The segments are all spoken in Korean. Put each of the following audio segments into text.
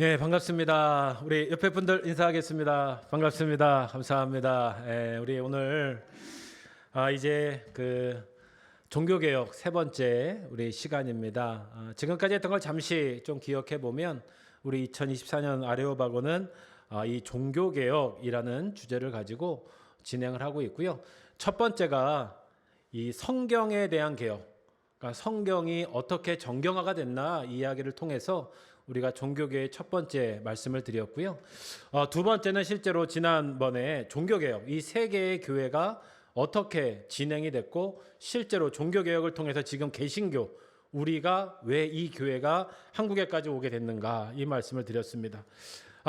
예, 반갑습니다. 우리 옆에 분들 인사하겠습니다. 반갑습니다. 감사합니다. 예, 우리 오늘 이제 그 종교개혁 세 번째 우리 시간입니다. 지금까지 했던 걸 잠시 좀 기억해 보면 우리 2024년 아레오바고는 이 종교개혁이라는 주제를 가지고 진행을 하고 있고요. 첫 번째가 이 성경에 대한 개혁, 그러니까 성경이 어떻게 정경화가 됐나 이 이야기를 통해서 우리가 종교개혁의 첫 번째 말씀을 드렸고요. 두 번째는 실제로 지난번에 종교개혁, 이 세 개의 교회가 어떻게 진행이 됐고 실제로 종교개혁을 통해서 지금 개신교, 우리가 왜 이 교회가 한국에까지 오게 됐는가 이 말씀을 드렸습니다.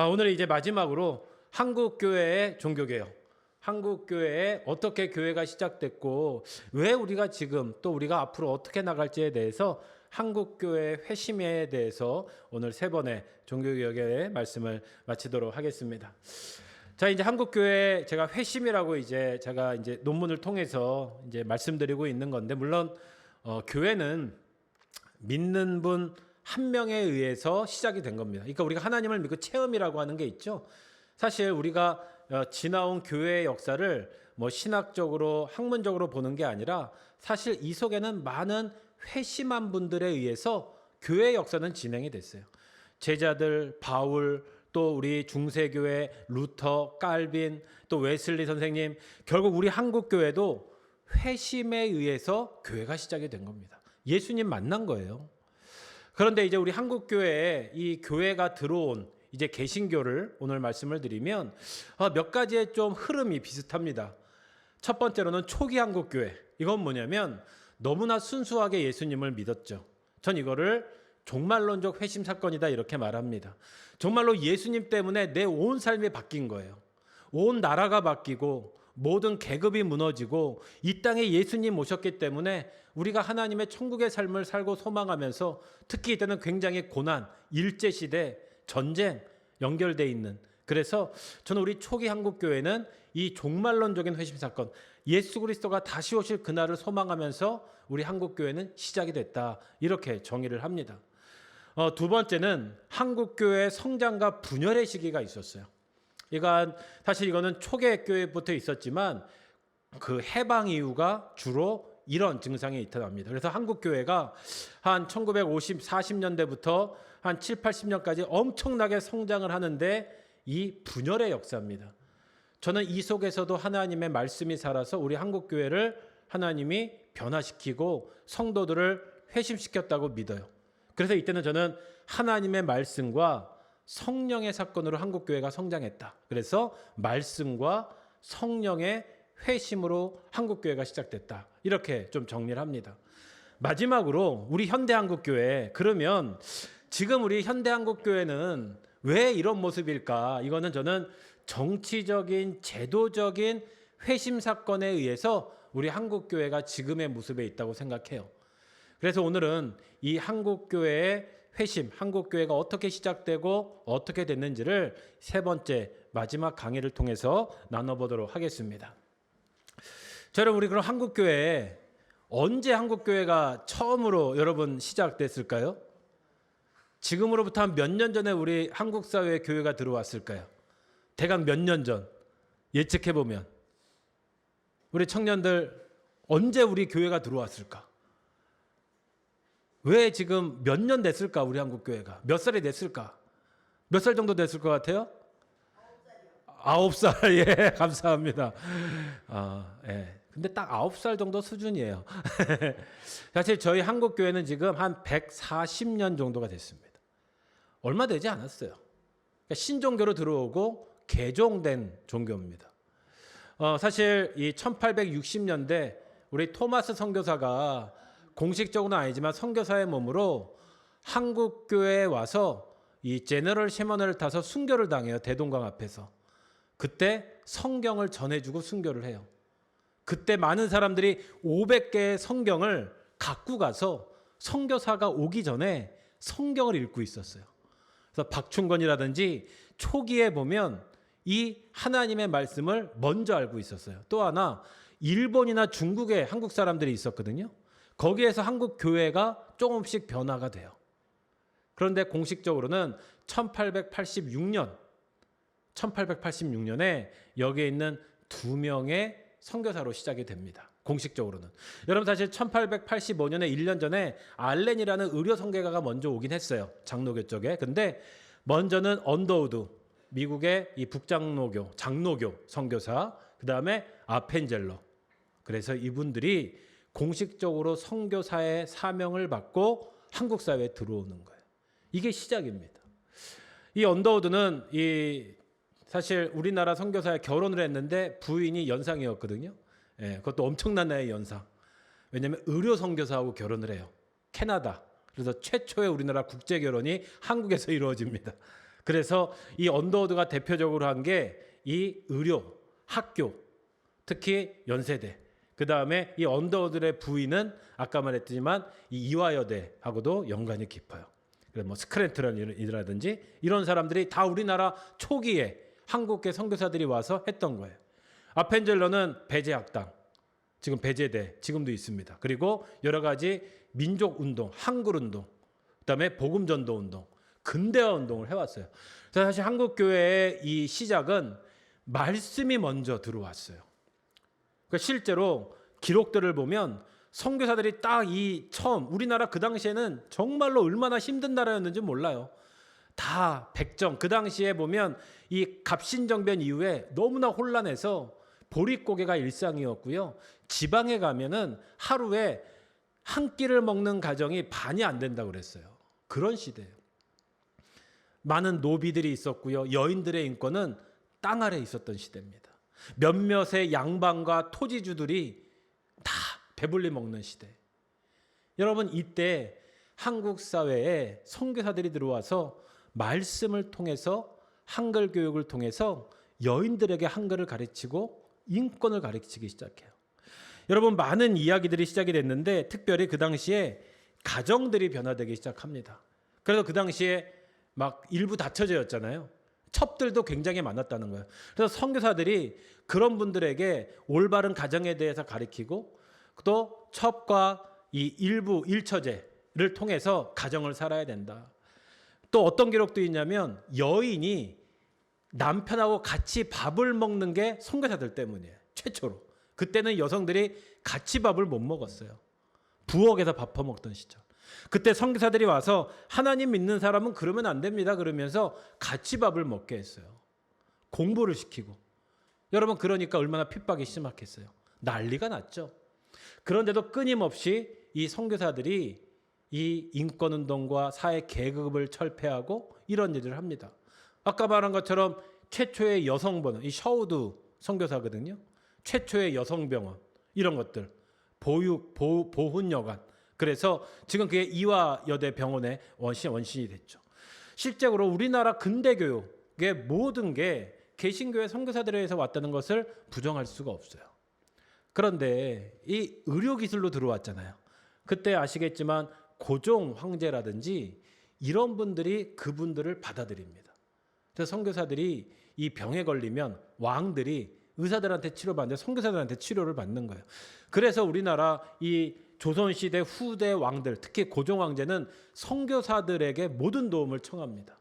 오늘 이제 마지막으로 한국교회의 종교개혁, 한국교회에 어떻게 교회가 시작됐고 왜 우리가 지금 또 우리가 앞으로 어떻게 나갈지에 대해서 한국교회 회심에 대해서 오늘 세 번의 종교개혁의 말씀을 마치도록 하겠습니다. 자, 이제 한국교회 제가 회심이라고 제가 논문을 통해서 말씀드리고 있는 건데, 물론 교회는 믿는 분 한 명에 의해서 시작이 된 겁니다. 그러니까 우리가 하나님을 믿고 체험이라고 하는 게 있죠. 사실 우리가 지나온 교회의 역사를 뭐 신학적으로 학문적으로 보는 게 아니라 사실 이 속에는 많은 회심한 분들에 의해서 교회의 역사는 진행이 됐어요. 제자들, 바울, 또 우리 중세교회, 루터, 칼빈, 또 웨슬리 선생님, 결국 우리 한국교회도 회심에 의해서 교회가 시작이 된 겁니다. 예수님 만난 거예요. 그런데 이제 우리 한국교회에 이 교회가 들어온 이제 개신교를 오늘 말씀을 드리면 몇 가지의 좀 흐름이 비슷합니다. 첫 번째로는 초기 한국교회. 이건 뭐냐면 너무나 순수하게 예수님을 믿었죠. 전 이거를 종말론적 회심 사건이다 이렇게 말합니다. 정말로 예수님 때문에 내 온 삶이 바뀐 거예요. 온 나라가 바뀌고 모든 계급이 무너지고 이 땅에 예수님 오셨기 때문에 우리가 하나님의 천국의 삶을 살고 소망하면서 특히 이때는 굉장히 고난, 일제시대, 전쟁 연결돼 있는, 그래서 저는 우리 초기 한국교회는 이 종말론적인 회심 사건, 예수 그리스도가 다시 오실 그날을 소망하면서 우리 한국교회는 시작이 됐다 이렇게 정의를 합니다. 두 번째는 한국교회의 성장과 분열의 시기가 있었어요. 사실 이거는 초계교회부터 있었지만 그 해방 이후가 주로 이런 증상이 나타납니다. 그래서 한국교회가 한 1950, 40년대부터 한 7, 80년까지 엄청나게 성장을 하는데 이 분열의 역사입니다. 저는 이 속에서도 하나님의 말씀이 살아서 우리 한국교회를 하나님이 변화시키고 성도들을 회심시켰다고 믿어요. 그래서 이때는 저는 하나님의 말씀과 성령의 사건으로 한국교회가 성장했다. 그래서 말씀과 성령의 회심으로 한국교회가 시작됐다. 이렇게 좀 정리를 합니다. 마지막으로 우리 현대한국교회, 그러면 지금 우리 현대한국교회는 왜 이런 모습일까? 이거는 저는 정치적인 제도적인 회심 사건에 의해서 우리 한국교회가 지금의 모습에 있다고 생각해요. 그래서 오늘은 이 한국교회의 회심, 한국교회가 어떻게 시작되고 어떻게 됐는지를 세 번째 마지막 강의를 통해서 나눠보도록 하겠습니다. 자, 여러분, 우리 그럼 한국교회 언제 한국교회가 처음으로 여러분 시작됐을까요? 지금으로부터 한 몇 년 전에 우리 한국 사회에 교회가 들어왔을까요? 대강 몇 년 전 예측해보면 우리 청년들 언제 우리 교회가 들어왔을까? 왜 지금 몇 년 됐을까? 우리 한국교회가 몇 살이 됐을까? 몇 살 정도 됐을 것 같아요? 9살. 예, 감사합니다. 예. 근데 딱 9살 정도 수준이에요. 사실 저희 한국교회는 지금 한 140년 정도가 됐습니다. 얼마 되지 않았어요. 그러니까 신종교로 들어오고 개종된 종교입니다. 사실 이 1860년대 우리 토마스 선교사가 공식적으로는 아니지만 선교사의 몸으로 한국교회에 와서 이 제너럴 셰머널을 타서 순교를 당해요. 대동강 앞에서. 그때 성경을 전해주고 순교를 해요. 그때 많은 사람들이 500개의 성경을 갖고 가서 선교사가 오기 전에 성경을 읽고 있었어요. 그래서 박충건이라든지 초기에 보면 이 하나님의 말씀을 먼저 알고 있었어요. 또 하나 일본이나 중국에 한국 사람들이 있었거든요. 거기에서 한국 교회가 조금씩 변화가 돼요. 그런데 공식적으로는 1886년에 여기에 있는 2명의 선교사로 시작이 됩니다. 공식적으로는. 여러분 사실 1885년에 1년 전에 알렌이라는 의료 선교가가 먼저 오긴 했어요. 장로교 쪽에. 근데 먼저는 언더우드, 미국의 이 북장로교, 장로교 선교사, 그다음에 아펜젤러. 그래서 이분들이 공식적으로 선교사의 사명을 받고 한국 사회에 들어오는 거예요. 이게 시작입니다. 이 언더우드는 사실 우리나라 선교사에 결혼을 했는데 부인이 연상이었거든요. 예, 그것도 엄청난 나이의 연상. 왜냐하면 의료 선교사하고 결혼을 해요. 캐나다. 그래서 최초의 우리나라 국제 결혼이 한국에서 이루어집니다. 그래서 이 언더우드가 대표적으로 한 게 이 의료, 학교, 특히 연세대. 그 다음에 이 언더우드의 부인은 아까 말했지만 이 이화여대하고도 연관이 깊어요. 그래서 뭐 스크랜턴이라든지 이런 사람들이 다 우리나라 초기에 한국계 선교사들이 와서 했던 거예요. 아펜젤러는 배제학당, 지금 배제대 지금도 있습니다. 그리고 여러 가지 민족운동, 한글운동, 그다음에 복음전도운동, 근대화운동을 해왔어요. 그래서 사실 한국교회의 이 시작은 말씀이 먼저 들어왔어요. 그러니까 실제로 기록들을 보면 선교사들이 딱 처음 우리나라 그 당시에는 정말로 얼마나 힘든 나라였는지 몰라요. 다 백정 그 당시에 보면 이 갑신정변 이후에 너무나 혼란해서 보릿고개가 일상이었고요. 지방에 가면은 하루에 한 끼를 먹는 가정이 반이 안 된다고 그랬어요. 그런 시대예요. 많은 노비들이 있었고요. 여인들의 인권은 땅 아래 있었던 시대입니다. 몇몇의 양반과 토지주들이 다 배불리 먹는 시대. 여러분 이때 한국 사회에 선교사들이 들어와서 말씀을 통해서 한글 교육을 통해서 여인들에게 한글을 가르치고 인권을 가르치기 시작해요. 여러분 많은 이야기들이 시작이 됐는데 특별히 그 당시에 가정들이 변화되기 시작합니다. 그래서 그 당시에 막 일부 다처제였잖아요. 첩들도 굉장히 많았다는 거예요. 그래서 선교사들이 그런 분들에게 올바른 가정에 대해서 가르치고 또 첩과 이 일부 일처제를 통해서 가정을 살아야 된다. 또 어떤 기록도 있냐면 여인이 남편하고 같이 밥을 먹는 게 선교사들 때문이에요. 최초로. 그때는 여성들이 같이 밥을 못 먹었어요. 부엌에서 밥 퍼먹던 시절. 그때 선교사들이 와서 하나님 믿는 사람은 그러면 안 됩니다. 그러면서 같이 밥을 먹게 했어요. 공부를 시키고. 여러분 그러니까 얼마나 핍박이 심했겠어요. 난리가 났죠. 그런데도 끊임없이 이 선교사들이 이 인권운동과 사회 계급을 철폐하고 이런 일을 합니다. 아까 말한 것처럼 최초의 여성병원, 이 셔우드 선교사거든요. 최초의 여성병원 이런 것들, 보훈여관. 그래서 지금 그게 이화여대 병원의 원신이 됐죠. 실제로 우리나라 근대교육의 모든 게 개신교회 선교사들에 의해서 왔다는 것을 부정할 수가 없어요. 그런데 이 의료기술로 들어왔잖아요. 그때 아시겠지만 고종 황제라든지 이런 분들이 그분들을 받아들입니다. 그래서 선교사들이 이 병에 걸리면 왕들이 의사들한테 치료받는데 선교사들한테 치료를 받는 거예요. 그래서 우리나라 이 조선시대 후대 왕들, 특히 고종 황제는 선교사들에게 모든 도움을 청합니다.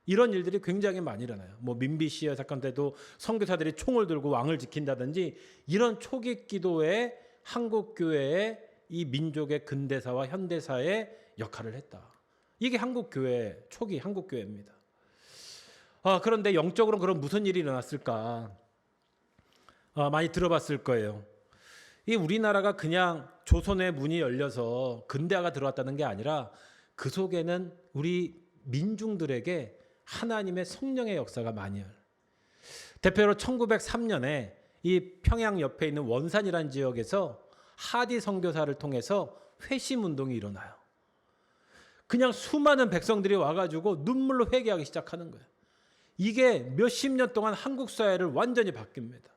이런 일들이 굉장히 많이 일어나요. 뭐 민비시여 사건 때도 선교사들이 총을 들고 왕을 지킨다든지 이런 초기 기도에 한국 교회의 이 민족의 근대사와 현대사의 역할을 했다. 이게 한국 교회 초기 한국 교회입니다. 그런데 영적으로는 그럼 무슨 일이 일어났을까? 많이 들어봤을 거예요. 이 우리나라가 그냥 조선의 문이 열려서 근대화가 들어왔다는 게 아니라 그 속에는 우리 민중들에게 하나님의 성령의 역사가 많이 열려요. 대표로 1903년에 이 평양 옆에 있는 원산이라는 지역에서 하디 선교사를 통해서 회심 운동이 일어나요. 그냥 수많은 백성들이 와가지고 눈물로 회개하기 시작하는 거예요. 이게 몇십 년 동안 한국 사회를 완전히 바뀝니다.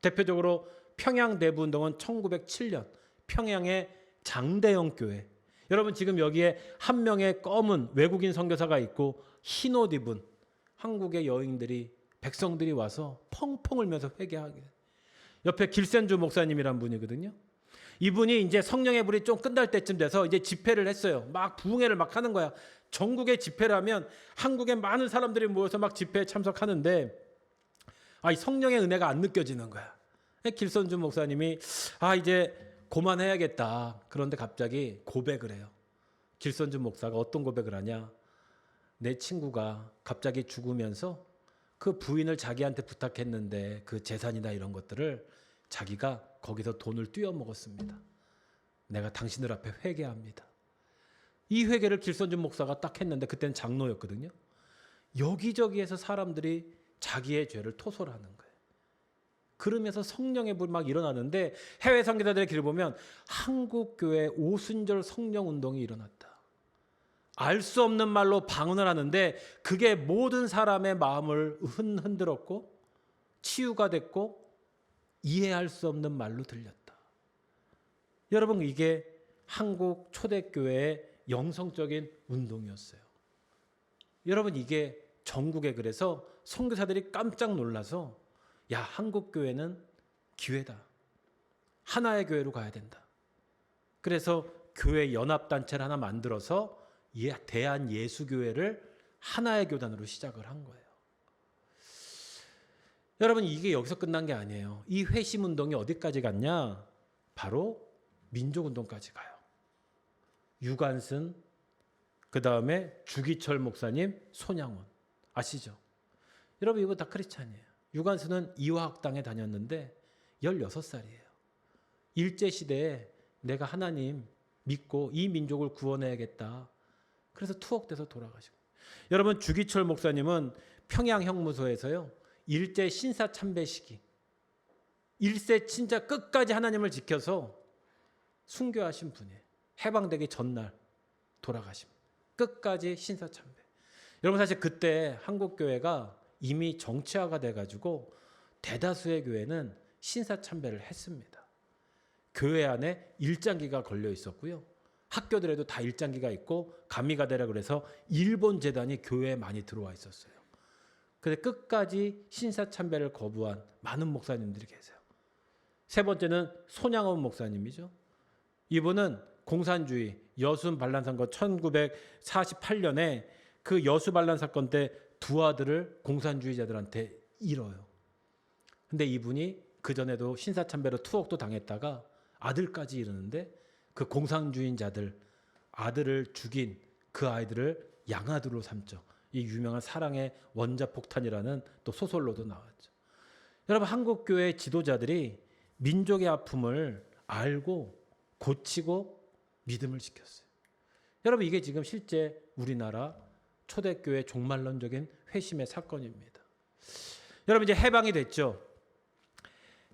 대표적으로 평양 대부운동은 1907년 평양의 장대영 교회. 여러분 지금 여기에 한 명의 검은 외국인 선교사가 있고 흰 옷 입은 한국의 여인들이 백성들이 와서 펑펑 울면서 회개하게. 옆에 길센주 목사님이란 분이거든요. 이분이 이제 성령의 불이 좀 끝날 때쯤 돼서 이제 집회를 했어요. 막 부흥회를 막 하는 거야. 전국에 집회를 하면 한국에 많은 사람들이 모여서 막 집회에 참석하는데 이 성령의 은혜가 안 느껴지는 거야. 길선주 목사님이 이제 그만해야겠다. 그런데 갑자기 고백을 해요. 길선주 목사가 어떤 고백을 하냐? 내 친구가 갑자기 죽으면서 그 부인을 자기한테 부탁했는데 그 재산이나 이런 것들을 자기가 거기서 돈을 띄워 먹었습니다. 내가 당신들 앞에 회개합니다. 이 회개를 길선주 목사가 딱 했는데 그때는 장로였거든요. 여기저기에서 사람들이 자기의 죄를 토설하는 거예요. 그러면서 성령의 불이 막 일어나는데 해외 선교사들의 길을 보면 한국교회 오순절 성령운동이 일어났다. 알 수 없는 말로 방언을 하는데 그게 모든 사람의 마음을 흔들었고 치유가 됐고 이해할 수 없는 말로 들렸다. 여러분, 이게 한국 초대교회의 영성적인 운동이었어요. 여러분, 이게 전국에 그래서 선교사들이 깜짝 놀라서 야, 한국교회는 기회다. 하나의 교회로 가야 된다. 그래서 교회 연합단체를 하나 만들어서 대한예수교회를 하나의 교단으로 시작을 한 거예요. 여러분, 이게 여기서 끝난 게 아니에요. 이 회심운동이 어디까지 갔냐? 바로 민족운동까지 가요. 유관순, 그 다음에 주기철 목사님, 손양원 아시죠? 여러분, 이거 다 크리스찬이에요. 유관순은 이화학당에 다녔는데 16살이에요. 일제시대에 내가 하나님 믿고 이 민족을 구원해야겠다. 그래서 투옥돼서 돌아가시고. 여러분, 주기철 목사님은 평양형무소에서요, 일제 신사 참배 시기, 일세 진짜 끝까지 하나님을 지켜서 순교하신 분이에요. 해방되기 전날 돌아가십니다. 끝까지 신사 참배. 여러분, 사실 그때 한국교회가 이미 정치화가 돼가지고 대다수의 교회는 신사 참배를 했습니다. 교회 안에 일장기가 걸려 있었고요. 학교들에도 다 일장기가 있고 감리가 되라 그래서 일본 재단이 교회에 많이 들어와 있었어요. 근데 끝까지 신사 참배를 거부한 많은 목사님들이 계세요. 세 번째는 손양원 목사님이죠. 이분은 공산주의 여순 반란 사건 1948년에 그 여수 반란 사건 때 두 아들을 공산주의자들한테 잃어요. 근데 이분이 그전에도 신사참배로 투옥도 당했다가 아들까지 잃었는데 그 공산주의자들 아들을 죽인 그 아이들을 양아들로 삼죠. 이 유명한 사랑의 원자폭탄이라는 또 소설로도 나왔죠. 여러분, 한국교회 지도자들이 민족의 아픔을 알고 고치고 믿음을 지켰어요. 여러분, 이게 지금 실제 우리나라 초대교회 종말론적인 회심의 사건입니다. 여러분, 이제 해방이 됐죠.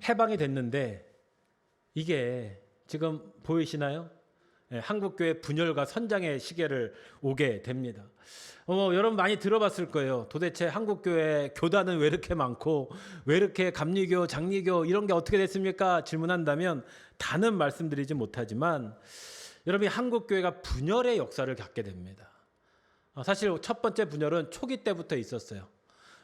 해방이 됐는데 이게 지금 보이시나요? 한국교회 분열과 선장의 시계를 오게 됩니다. 여러분 많이 들어봤을 거예요. 도대체 한국교회 교단은 왜 이렇게 많고 왜 이렇게 감리교, 장리교 이런 게 어떻게 됐습니까? 질문한다면 다는 말씀드리지 못하지만 여러분이 한국교회가 분열의 역사를 갖게 됩니다. 사실 첫 번째 분열은 초기 때부터 있었어요.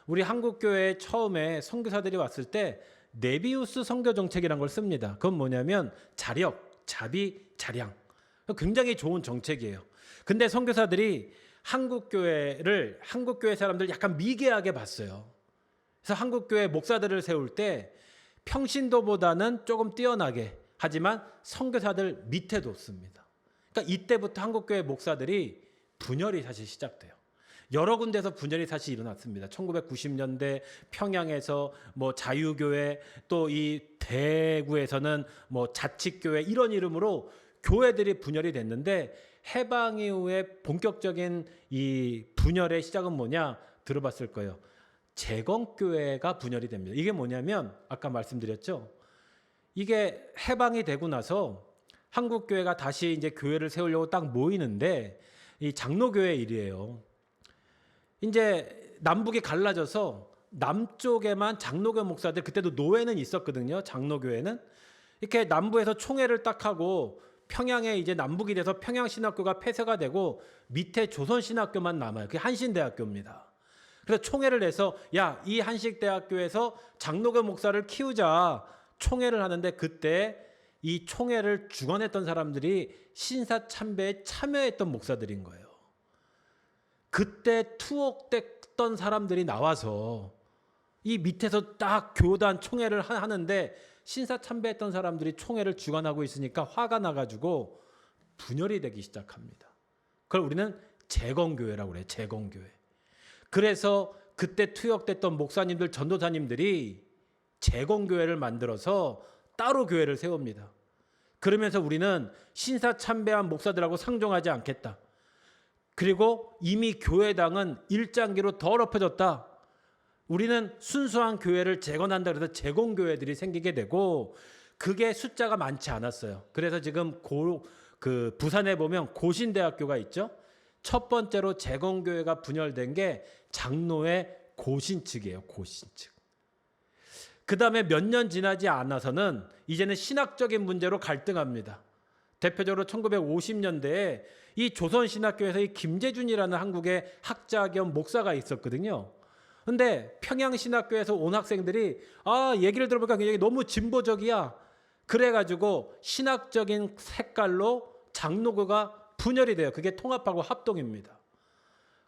우리 한국교회에 처음에 선교사들이 왔을 때 네비우스 선교 정책이라는 걸 씁니다. 그건 뭐냐면 자력, 자비, 자량. 굉장히 좋은 정책이에요. 근데 선교사들이 한국교회 사람들 약간 미개하게 봤어요. 그래서 한국교회 목사들을 세울 때 평신도보다는 조금 뛰어나게 하지만 선교사들 밑에 뒀습니다. 그러니까 이때부터 한국교회 목사들이 분열이 사실 시작돼요. 여러 군데서 분열이 사실 일어났습니다. 1990년대 평양에서 뭐 자유교회, 또 이 대구에서는 뭐 자치교회 이런 이름으로 교회들이 분열이 됐는데 해방 이후에 본격적인 이 분열의 시작은 뭐냐 들어봤을 거예요. 재건교회가 분열이 됩니다. 이게 뭐냐면 아까 말씀드렸죠. 이게 해방이 되고 나서 한국교회가 다시 이제 교회를 세우려고 딱 모이는데 이 장로교회 일이에요. 이제 남북이 갈라져서 남쪽에만 장로교 목사들, 그때도 노회는 있었거든요. 장로교회는 이렇게 남부에서 총회를 딱 하고 평양에 이제 남북이 돼서 평양신학교가 폐쇄가 되고 밑에 조선신학교만 남아요. 그게 한신대학교입니다. 그래서 총회를 해서 야, 이 한식대학교에서 장로교 목사를 키우자 총회를 하는데 그때 이 총회를 주관했던 사람들이 신사참배에 참여했던 목사들인 거예요. 그때 투옥됐던 사람들이 나와서 이 밑에서 딱 교단 총회를 하는데 신사참배했던 사람들이 총회를 주관하고 있으니까 화가 나가지고 분열이 되기 시작합니다. 그걸 우리는 재건교회라고 그래요. 재건교회. 그래서 그때 투역됐던 목사님들, 전도사님들이 재건교회를 만들어서 따로 교회를 세웁니다. 그러면서 우리는 신사참배한 목사들하고 상종하지 않겠다. 그리고 이미 교회당은 일장기로 더럽혀졌다. 우리는 순수한 교회를 재건한다. 그래서 재건교회들이 생기게 되고 그게 숫자가 많지 않았어요. 그래서 지금 부산에 보면 고신대학교가 있죠. 첫 번째로 재건교회가 분열된 게 장로회 고신 측이에요. 고신 측. 그 다음에 몇 년 지나지 않아서는 이제는 신학적인 문제로 갈등합니다. 대표적으로 1950년대에 이 조선신학교에서 이 김재준이라는 한국의 학자 겸 목사가 있었거든요. 근데 평양신학교에서 온 학생들이 얘기를 들어보니까 굉장히 너무 진보적이야. 그래가지고 신학적인 색깔로 장로교가 분열이 돼요. 그게 통합하고 합동입니다.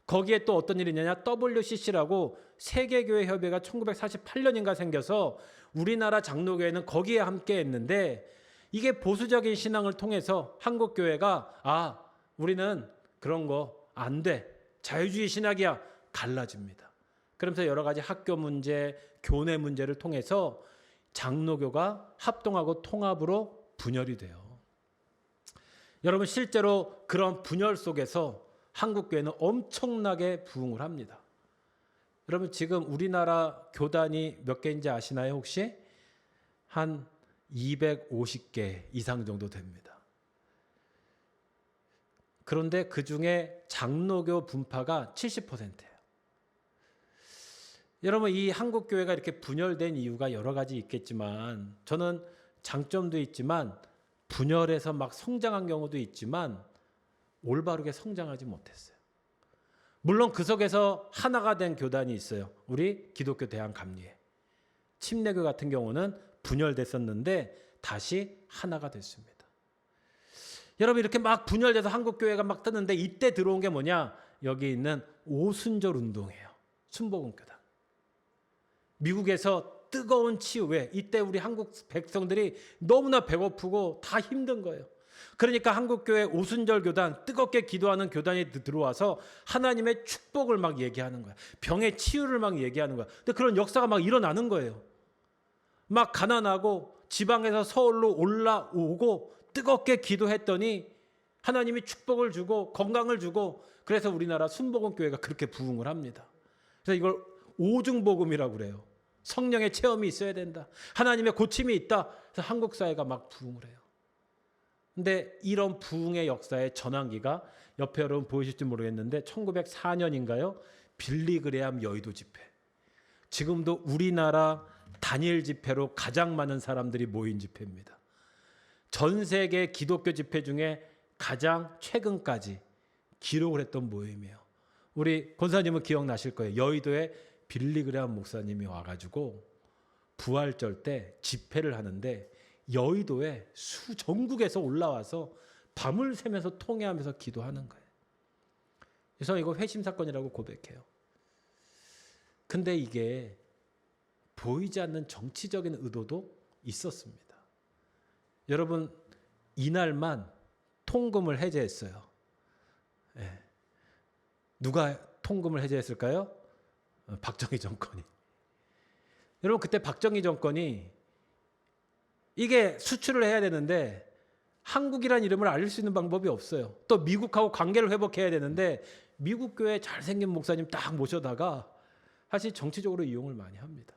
거기에 또 어떤 일이 있냐면 WCC라고 세계교회협의회가 1948년인가 생겨서 우리나라 장로교회는 거기에 함께 했는데 이게 보수적인 신앙을 통해서 한국교회가 우리는 그런 거 안 돼. 자유주의 신학이야. 갈라집니다. 그러면서 여러 가지 학교 문제, 교내 문제를 통해서 장로교가 합동하고 통합으로 분열이 돼요. 여러분 실제로 그런 분열 속에서 한국교회는 엄청나게 부흥을 합니다. 여러분 지금 우리나라 교단이 몇 개인지 아시나요 혹시? 한 250개 이상 정도 됩니다. 그런데 그중에 장로교 분파가 70%예요. 여러분 이 한국교회가 이렇게 분열된 이유가 여러 가지 있겠지만 저는 장점도 있지만 분열해서 막 성장한 경우도 있지만 올바르게 성장하지 못했어요. 물론 그 속에서 하나가 된 교단이 있어요. 우리 기독교 대한감리회. 침례교 같은 경우는 분열됐었는데 다시 하나가 됐습니다. 여러분 이렇게 막 분열돼서 한국교회가 막 뜨는데 이때 들어온 게 뭐냐? 여기 있는 오순절 운동이에요. 순복음교단. 미국에서 뜨거운 치유에 이때 우리 한국 백성들이 너무나 배고프고 다 힘든 거예요. 그러니까 한국교회 오순절 교단, 뜨겁게 기도하는 교단이 들어와서 하나님의 축복을 막 얘기하는 거야. 병의 치유를 막 얘기하는 거야. 근데 그런 역사가 막 일어나는 거예요. 막 가난하고 지방에서 서울로 올라오고 뜨겁게 기도했더니 하나님이 축복을 주고 건강을 주고 그래서 우리나라 순복음교회가 그렇게 부흥을 합니다. 그래서 이걸 오중복음이라고 그래요. 성령의 체험이 있어야 된다. 하나님의 고침이 있다. 그래서 한국 사회가 막 부흥을 해요. 근데 이런 부흥의 역사의 전환기가 옆에 여러분 보이실지 모르겠는데 1904년인가요? 빌리그레암 여의도 집회. 지금도 우리나라 단일 집회로 가장 많은 사람들이 모인 집회입니다. 전 세계 기독교 집회 중에 가장 최근까지 기록을 했던 모임이에요. 우리 권사님은 기억나실 거예요. 여의도에 빌리그레암 목사님이 와가지고 부활절 때 집회를 하는데 여의도에 전국에서 올라와서 밤을 새면서 통회하면서 기도하는 거예요. 그래서 이거 회심 사건이라고 고백해요. 근데 이게 보이지 않는 정치적인 의도도 있었습니다. 여러분 이날만 통금을 해제했어요. 네. 누가 통금을 해제했을까요? 박정희 정권이. 여러분 그때 박정희 정권이 이게 수출을 해야 되는데 한국이라는 이름을 알릴 수 있는 방법이 없어요. 또 미국하고 관계를 회복해야 되는데 미국 교회 잘생긴 목사님 딱 모셔다가 사실 정치적으로 이용을 많이 합니다.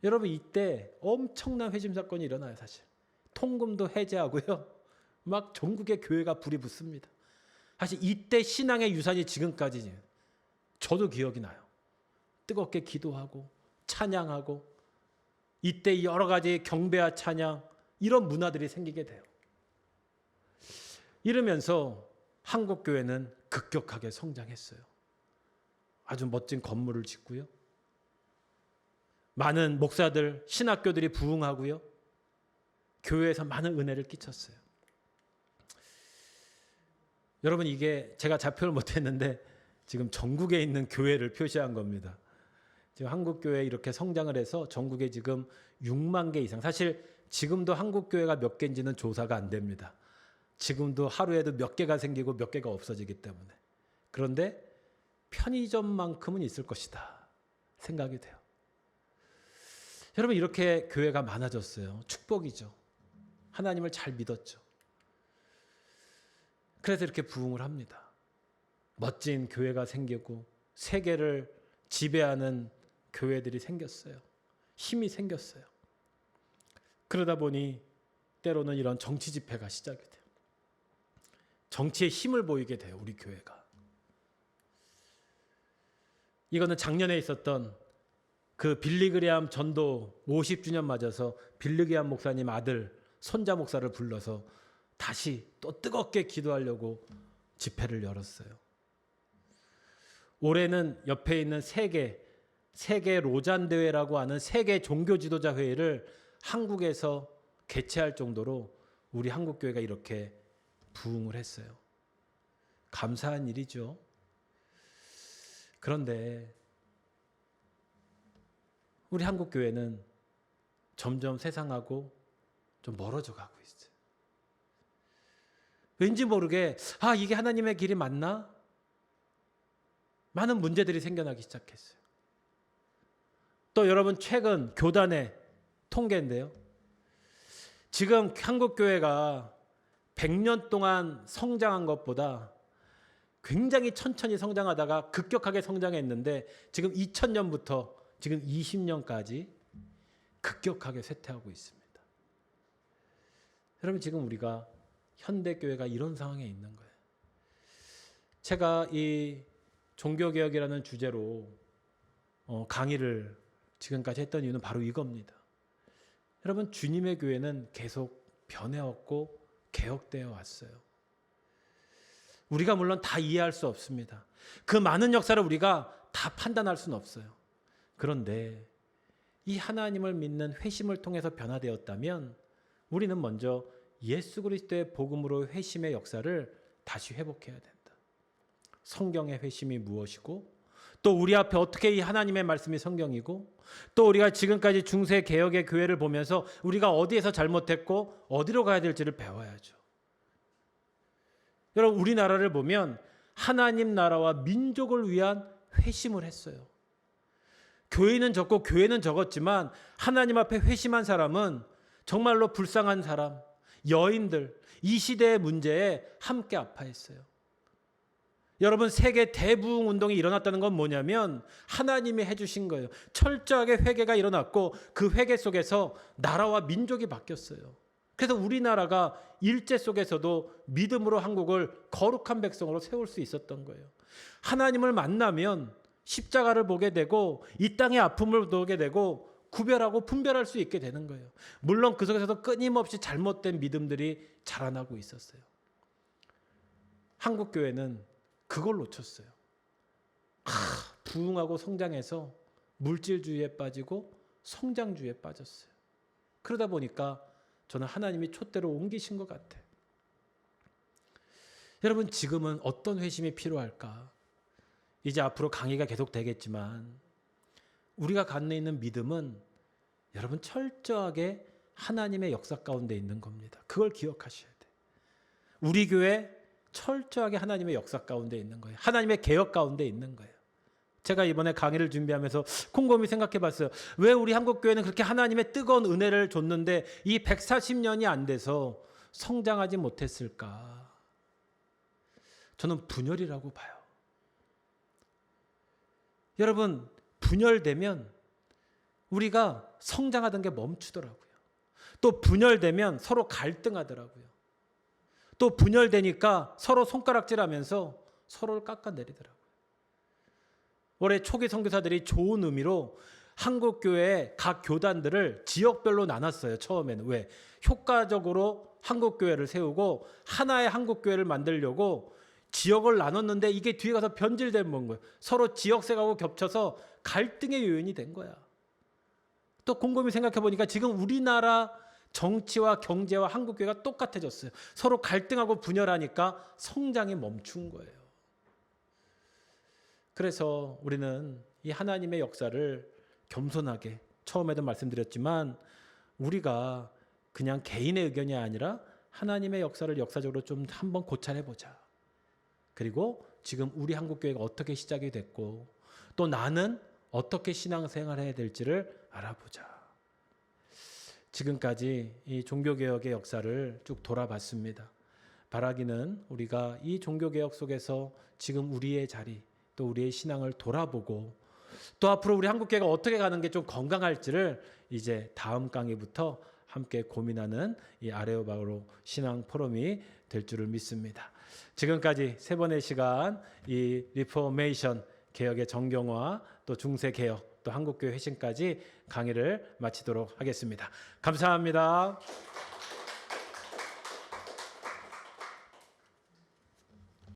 여러분 이때 엄청난 회심 사건이 일어나요. 사실 통금도 해제하고요. 막 전국의 교회가 불이 붙습니다. 사실 이때 신앙의 유산이 지금까지 저도 기억이 나요. 뜨겁게 기도하고 찬양하고 이때 여러 가지 경배와 찬양 이런 문화들이 생기게 돼요. 이러면서 한국교회는 급격하게 성장했어요. 아주 멋진 건물을 짓고요. 많은 목사들, 신학교들이 부흥하고요. 교회에서 많은 은혜를 끼쳤어요. 여러분 이게 제가 좌표를 못했는데 지금 전국에 있는 교회를 표시한 겁니다. 지금 한국교회 이렇게 성장을 해서 전국에 지금 6만 개 이상. 사실 지금도 한국교회가 몇 개인지는 조사가 안 됩니다. 지금도 하루에도 몇 개가 생기고 몇 개가 없어지기 때문에. 그런데 편의점만큼은 있을 것이다 생각이 돼요. 여러분 이렇게 교회가 많아졌어요. 축복이죠. 하나님을 잘 믿었죠. 그래서 이렇게 부흥을 합니다. 멋진 교회가 생기고 세계를 지배하는 교회들이 생겼어요. 힘이 생겼어요. 그러다 보니 때로는 이런 정치 집회가 시작이 돼요. 정치의 힘을 보이게 돼요. 우리 교회가. 이거는 작년에 있었던 그 빌리그레암 전도 50주년 맞아서 빌리그레암 목사님 아들 손자 목사를 불러서 다시 또 뜨겁게 기도하려고 집회를 열었어요. 올해는 옆에 있는 세계 로잔 대회라고 하는 세계 종교 지도자 회의를 한국에서 개최할 정도로 우리 한국 교회가 이렇게 부흥을 했어요. 감사한 일이죠. 그런데 우리 한국 교회는 점점 세상하고 좀 멀어져 가고 있어요. 왠지 모르게 이게 하나님의 길이 맞나? 많은 문제들이 생겨나기 시작했어요. 또 여러분 최근 교단의 통계인데요. 지금 한국 교회가 100년 동안 성장한 것보다 굉장히 천천히 성장하다가 급격하게 성장했는데 지금 2000년부터 지금 20년까지 급격하게 쇠퇴하고 있습니다. 여러분 지금 우리가 현대교회가 이런 상황에 있는 거예요. 제가 이 종교개혁이라는 주제로 강의를 지금까지 했던 이유는 바로 이겁니다. 여러분 주님의 교회는 계속 변해왔고 개혁되어 왔어요. 우리가 물론 다 이해할 수 없습니다. 그 많은 역사를 우리가 다 판단할 수는 없어요. 그런데 이 하나님을 믿는 회심을 통해서 변화되었다면 우리는 먼저 예수 그리스도의 복음으로 회심의 역사를 다시 회복해야 된다. 성경의 회심이 무엇이고 또 우리 앞에 어떻게 이 하나님의 말씀이 성경이고 또 우리가 지금까지 중세 개혁의 교회를 보면서 우리가 어디에서 잘못했고 어디로 가야 될지를 배워야죠. 여러분 우리나라를 보면 하나님 나라와 민족을 위한 회심을 했어요. 교회는 적고 교회는 적었지만 하나님 앞에 회심한 사람은 정말로 불쌍한 사람, 여인들, 이 시대의 문제에 함께 아파했어요. 여러분 세계 대부흥 운동이 일어났다는 건 뭐냐면 하나님이 해주신 거예요. 철저하게 회개가 일어났고 그 회개 속에서 나라와 민족이 바뀌었어요. 그래서 우리나라가 일제 속에서도 믿음으로 한국을 거룩한 백성으로 세울 수 있었던 거예요. 하나님을 만나면 십자가를 보게 되고 이 땅의 아픔을 보게 되고 구별하고 분별할 수 있게 되는 거예요. 물론 그 속에서도 끊임없이 잘못된 믿음들이 자라나고 있었어요. 한국 교회는 그걸 놓쳤어요. 부흥하고 성장해서 물질주의에 빠지고 성장주의에 빠졌어요. 그러다 보니까 저는 하나님이 촛대로 옮기신 것 같아요. 여러분 지금은 어떤 회심이 필요할까? 이제 앞으로 강의가 계속 되겠지만 우리가 갖고 있는 믿음은 여러분 철저하게 하나님의 역사 가운데 있는 겁니다. 그걸 기억하셔야 돼요. 우리 교회 철저하게 하나님의 역사 가운데 있는 거예요. 하나님의 개혁 가운데 있는 거예요. 제가 이번에 강의를 준비하면서 곰곰이 생각해 봤어요. 왜 우리 한국교회는 그렇게 하나님의 뜨거운 은혜를 줬는데 이 140년이 안 돼서 성장하지 못했을까? 저는 분열이라고 봐요. 여러분 분열되면 우리가 성장하던 게 멈추더라고요. 또 분열되면 서로 갈등하더라고요. 또 분열되니까 서로 손가락질하면서 서로를 깎아내리더라고요. 올해 초기 선교사들이 좋은 의미로 한국교회의 각 교단들을 지역별로 나눴어요. 처음에는. 왜? 효과적으로 한국교회를 세우고 하나의 한국교회를 만들려고 지역을 나눴는데 이게 뒤에 가서 변질된 거예요. 서로 지역색하고 겹쳐서 갈등의 요인이 된 거야. 또 곰곰이 생각해 보니까 지금 우리나라 정치와 경제와 한국교회가 똑같아졌어요. 서로 갈등하고 분열하니까 성장이 멈춘 거예요. 그래서 우리는 이 하나님의 역사를 겸손하게, 처음에도 말씀드렸지만 우리가 그냥 개인의 의견이 아니라 하나님의 역사를 역사적으로 좀 한번 고찰해보자. 그리고 지금 우리 한국교회가 어떻게 시작이 됐고 또 나는 어떻게 신앙생활을 해야 될지를 알아보자. 지금까지 이 종교개혁의 역사를 쭉 돌아봤습니다. 바라기는 우리가 이 종교개혁 속에서 지금 우리의 자리, 또 우리의 신앙을 돌아보고 또 앞으로 우리 한국교회가 어떻게 가는 게 좀 건강할지를 이제 다음 강의부터 함께 고민하는 이 아레오바로 신앙 포럼이 될 줄을 믿습니다. 지금까지 세 번의 시간 이 리포메이션 개혁의 정경화, 또 중세 개혁, 또 한국교회 회심까지 강의를 마치도록 하겠습니다. 감사합니다.